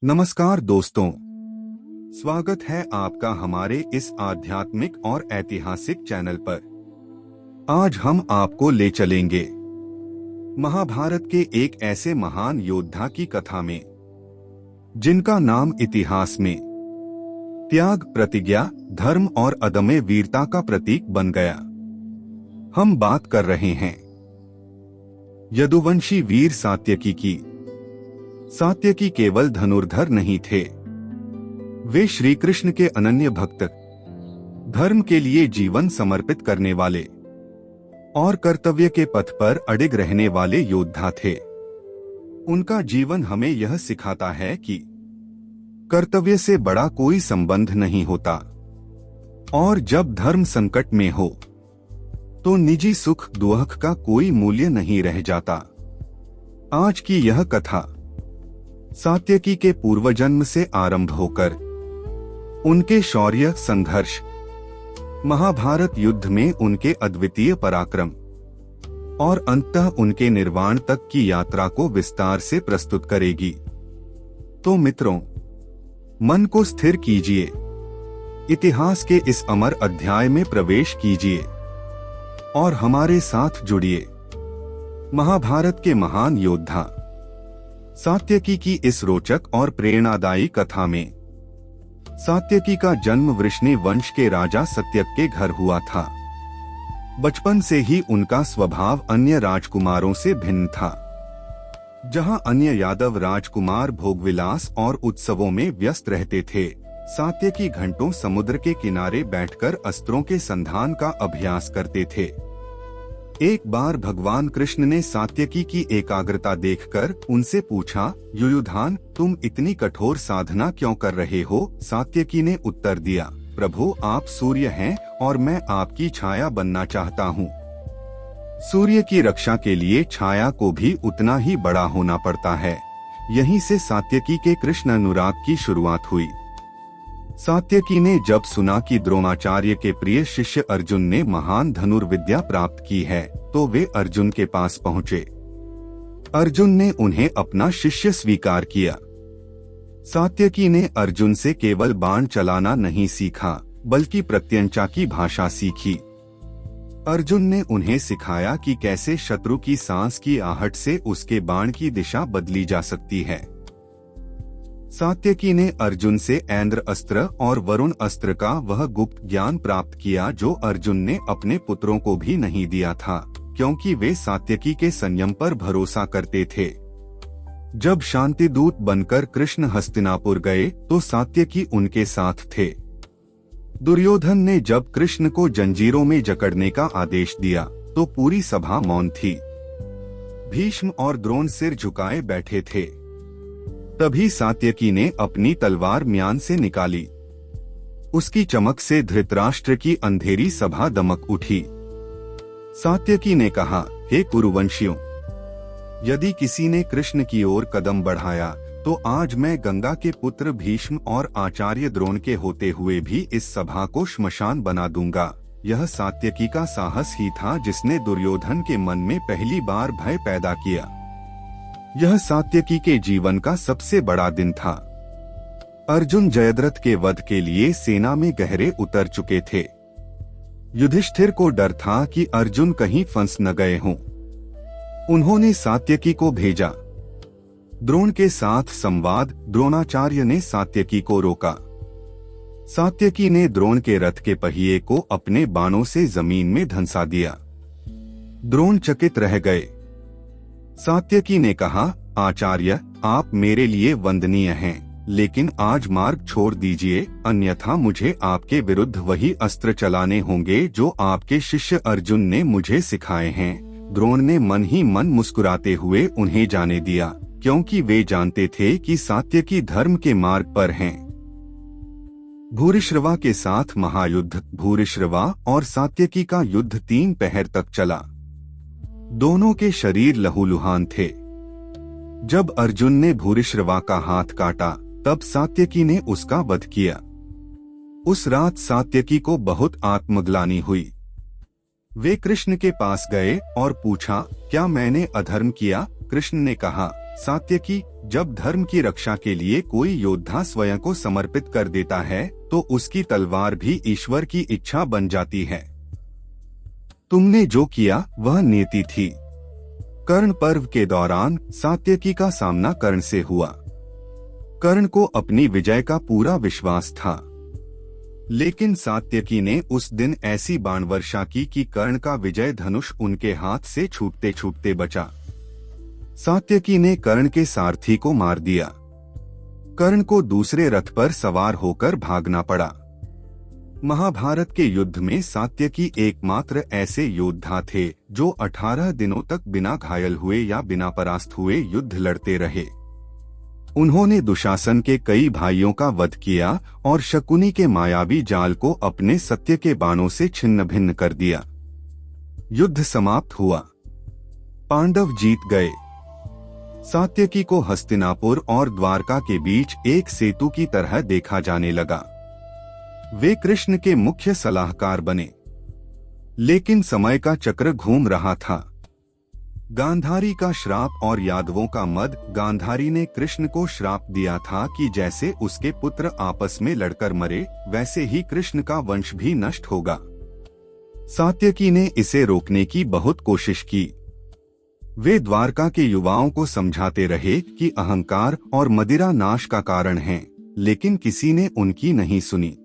नमस्कार दोस्तों, स्वागत है आपका हमारे इस आध्यात्मिक और ऐतिहासिक चैनल पर। आज हम आपको ले चलेंगे महाभारत के एक ऐसे महान योद्धा की कथा में जिनका नाम इतिहास में त्याग, प्रतिज्ञा, धर्म और अदम्य वीरता का प्रतीक बन गया। हम बात कर रहे हैं यदुवंशी वीर सात्यकी की। सात्यकी केवल धनुर्धर नहीं थे, वे श्री कृष्ण के अनन्य भक्त, धर्म के लिए जीवन समर्पित करने वाले और कर्तव्य के पथ पर अडिग रहने वाले योद्धा थे। उनका जीवन हमें यह सिखाता है कि कर्तव्य से बड़ा कोई संबंध नहीं होता और जब धर्म संकट में हो तो निजी सुख दुख का कोई मूल्य नहीं रह जाता। आज की यह कथा सात्यकी के पूर्वजन्म से आरंभ होकर उनके शौर्य, संघर्ष, महाभारत युद्ध में उनके अद्वितीय पराक्रम और अंततः उनके निर्वाण तक की यात्रा को विस्तार से प्रस्तुत करेगी। तो मित्रों, मन को स्थिर कीजिए, इतिहास के इस अमर अध्याय में प्रवेश कीजिए और हमारे साथ जुड़िए। महाभारत के महान योद्धा सात्यकी की इस रोचक और प्रेरणादायी कथा में सात्यकी का जन्म वृष्णि वंश के राजा सत्यक के घर हुआ था। बचपन से ही उनका स्वभाव अन्य राजकुमारों से भिन्न था। जहां अन्य यादव राजकुमार भोगविलास और उत्सवों में व्यस्त रहते थे, सात्यकी घंटों समुद्र के किनारे बैठकर अस्त्रों के संधान का अभ्यास करते थे। एक बार भगवान कृष्ण ने सात्यकी की एकाग्रता देखकर उनसे पूछा, युयुधान, तुम इतनी कठोर साधना क्यों कर रहे हो? सात्यकी ने उत्तर दिया, प्रभु, आप सूर्य हैं और मैं आपकी छाया बनना चाहता हूँ। सूर्य की रक्षा के लिए छाया को भी उतना ही बड़ा होना पड़ता है। यहीं से सात्यकी के कृष्ण अनुराग की शुरुआत हुई। सात्यकी ने जब सुना कि द्रोणाचार्य के प्रिय शिष्य अर्जुन ने महान धनुर्विद्या प्राप्त की है, तो वे अर्जुन के पास पहुँचे। अर्जुन ने उन्हें अपना शिष्य स्वीकार किया। सात्यकी ने अर्जुन से केवल बाण चलाना नहीं सीखा, बल्कि प्रत्यंचा की भाषा सीखी। अर्जुन ने उन्हें सिखाया कि कैसे शत्रु की सांस की आहट से उसके बाण की दिशा बदली जा सकती है। सात्यकी ने अर्जुन से ऐन्द्र अस्त्र और वरुण अस्त्र का वह गुप्त ज्ञान प्राप्त किया जो अर्जुन ने अपने पुत्रों को भी नहीं दिया था, क्योंकि वे सात्यकी के संयम पर भरोसा करते थे। जब शांतिदूत बनकर कृष्ण हस्तिनापुर गए तो सात्यकी उनके साथ थे। दुर्योधन ने जब कृष्ण को जंजीरों में जकड़ने का आदेश दिया तो पूरी सभा मौन थी। भीष्म और द्रोण सिर झुकाए बैठे थे। तभी सात्यकी ने अपनी तलवार म्यान से निकाली। उसकी चमक से धृतराष्ट्र की अंधेरी सभा दमक उठी। सात्यकी ने कहा, हे कुरुवंशियों, यदि किसी ने कृष्ण की ओर कदम बढ़ाया तो आज मैं गंगा के पुत्र भीष्म और आचार्य द्रोण के होते हुए भी इस सभा को श्मशान बना दूंगा। यह सात्यकी का साहस ही था जिसने दुर्योधन के मन में पहली बार भय पैदा किया। यह सात्यकी के जीवन का सबसे बड़ा दिन था। अर्जुन जयद्रथ के वध के लिए सेना में गहरे उतर चुके थे। युधिष्ठिर को डर था कि अर्जुन कहीं फंस न गए हों। उन्होंने सात्यकी को भेजा। द्रोण के साथ संवाद। द्रोणाचार्य ने सात्यकी को रोका। सात्यकी ने द्रोण के रथ के पहिए को अपने बाणों से जमीन में धंसा दिया। द्रोण चकित रह गए। सात्यकी ने कहा, आचार्य, आप मेरे लिए वंदनीय हैं, लेकिन आज मार्ग छोड़ दीजिए, अन्यथा मुझे आपके विरुद्ध वही अस्त्र चलाने होंगे जो आपके शिष्य अर्जुन ने मुझे सिखाए हैं। द्रोण ने मन ही मन मुस्कुराते हुए उन्हें जाने दिया, क्योंकि वे जानते थे कि सात्यकी धर्म के मार्ग पर हैं। भूरिश्रवा के साथ महायुद्ध। भूरिश्रवा और सात्यकी का युद्ध 3 पहर तक चला। दोनों के शरीर लहूलुहान थे। जब अर्जुन ने भूरिश्रवा का हाथ काटा तब सात्यकी ने उसका वध किया। उस रात सात्यकी को बहुत आत्मग्लानि हुई। वे कृष्ण के पास गए और पूछा, क्या मैंने अधर्म किया? कृष्ण ने कहा, सात्यकी, जब धर्म की रक्षा के लिए कोई योद्धा स्वयं को समर्पित कर देता है तो उसकी तलवार भी ईश्वर की इच्छा बन जाती है। तुमने जो किया वह नीति थी। कर्ण पर्व के दौरान सात्यकी का सामना कर्ण से हुआ। कर्ण को अपनी विजय का पूरा विश्वास था, लेकिन सात्यकी ने उस दिन ऐसी बाण वर्षा की कि कर्ण का विजय धनुष उनके हाथ से छूटते छूटते बचा। सात्यकी ने कर्ण के सारथी को मार दिया। कर्ण को दूसरे रथ पर सवार होकर भागना पड़ा। महाभारत के युद्ध में सात्यकी एकमात्र ऐसे योद्धा थे जो 18 दिनों तक बिना घायल हुए या बिना परास्त हुए युद्ध लड़ते रहे। उन्होंने दुशासन के कई भाइयों का वध किया और शकुनी के मायावी जाल को अपने सत्य के बाणों से छिन्न भिन्न कर दिया। युद्ध समाप्त हुआ। पांडव जीत गए। सात्यकी को हस्तिनापुर और द्वारका के बीच एक सेतु की तरह देखा जाने लगा। वे कृष्ण के मुख्य सलाहकार बने, लेकिन समय का चक्र घूम रहा था। गांधारी का श्राप और यादवों का मद। गांधारी ने कृष्ण को श्राप दिया था कि जैसे उसके पुत्र आपस में लड़कर मरे, वैसे ही कृष्ण का वंश भी नष्ट होगा। सात्यकी ने इसे रोकने की बहुत कोशिश की। वे द्वारका के युवाओं को समझाते रहे कि अहंकार और मदिरा नाश का कारण हैं, लेकिन किसी ने उनकी नहीं सुनी।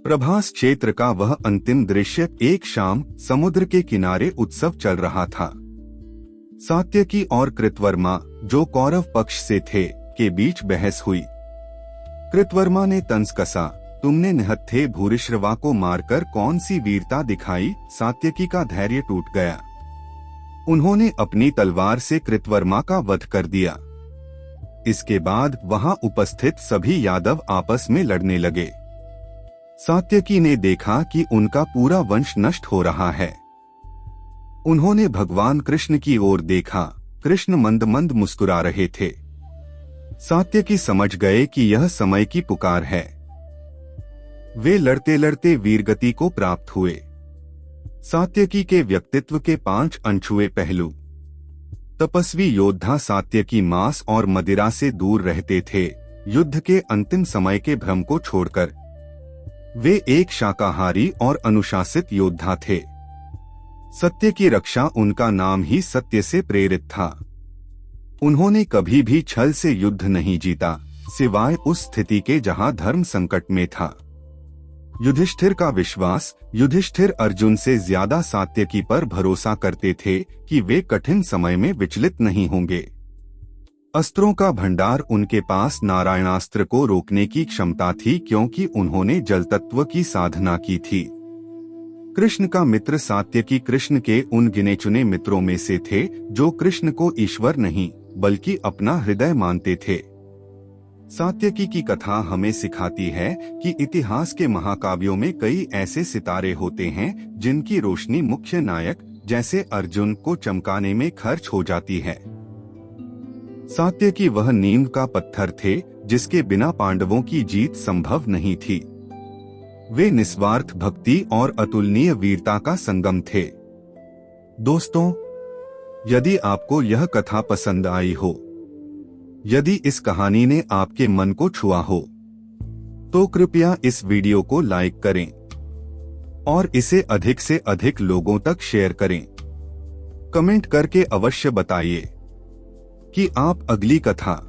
प्रभास क्षेत्र का वह अंतिम दृश्य। एक शाम समुद्र के किनारे उत्सव चल रहा था। सात्यकी और कृतवर्मा, जो कौरव पक्ष से थे, के बीच बहस हुई। कृतवर्मा ने तंज कसा, तुमने निहत्थे भूरिश्रवा को मारकर कौन सी वीरता दिखाई। सात्यकी का धैर्य टूट गया। उन्होंने अपनी तलवार से कृतवर्मा का वध कर दिया। इसके बाद वहां उपस्थित सभी यादव आपस में लड़ने लगे। सात्यकी ने देखा कि उनका पूरा वंश नष्ट हो रहा है। उन्होंने भगवान कृष्ण की ओर देखा। कृष्ण मंद मंद मुस्कुरा रहे थे। सात्यकी समझ गए कि यह समय की पुकार है। वे लड़ते लड़ते वीरगति को प्राप्त हुए। सात्यकी के व्यक्तित्व के 5 अनछुए पहलू। तपस्वी योद्धा सात्यकी मांस और मदिरा से दूर रहते थे, युद्ध के अंतिम समय के भ्रम को छोड़कर। वे एक शाकाहारी और अनुशासित योद्धा थे। सत्य की रक्षा उनका नाम ही सत्य से प्रेरित था। उन्होंने कभी भी छल से युद्ध नहीं जीता, सिवाय उस स्थिति के जहां धर्म संकट में था। युधिष्ठिर का विश्वास। युधिष्ठिर अर्जुन से ज्यादा सात्यकी पर भरोसा करते थे कि वे कठिन समय में विचलित नहीं होंगे। अस्त्रों का भंडार। उनके पास नारायणास्त्र को रोकने की क्षमता थी, क्योंकि उन्होंने जल तत्व की साधना की थी। कृष्ण का मित्र सात्यकी कृष्ण के उन गिने चुने मित्रों में से थे जो कृष्ण को ईश्वर नहीं बल्कि अपना हृदय मानते थे। सात्यकी की कथा हमें सिखाती है कि इतिहास के महाकाव्यों में कई ऐसे सितारे होते हैं जिनकी रोशनी मुख्य नायक जैसे अर्जुन को चमकाने में खर्च हो जाती है। सात्यकी वह नींव का पत्थर थे जिसके बिना पांडवों की जीत संभव नहीं थी। वे निस्वार्थ भक्ति और अतुलनीय वीरता का संगम थे। दोस्तों, यदि आपको यह कथा पसंद आई हो, यदि इस कहानी ने आपके मन को छुआ हो, तो कृपया इस वीडियो को लाइक करें और इसे अधिक से अधिक लोगों तक शेयर करें। कमेंट करके अवश्य बताइए कि आप अगली कथा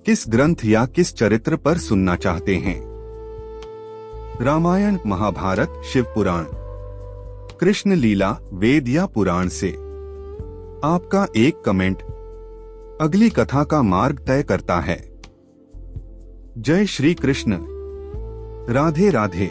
किस ग्रंथ या किस चरित्र पर सुनना चाहते हैं। रामायण, महाभारत, शिव पुराण, कृष्ण लीला, वेद या पुराण से आपका एक कमेंट अगली कथा का मार्ग तय करता है। जय श्री कृष्ण। राधे राधे।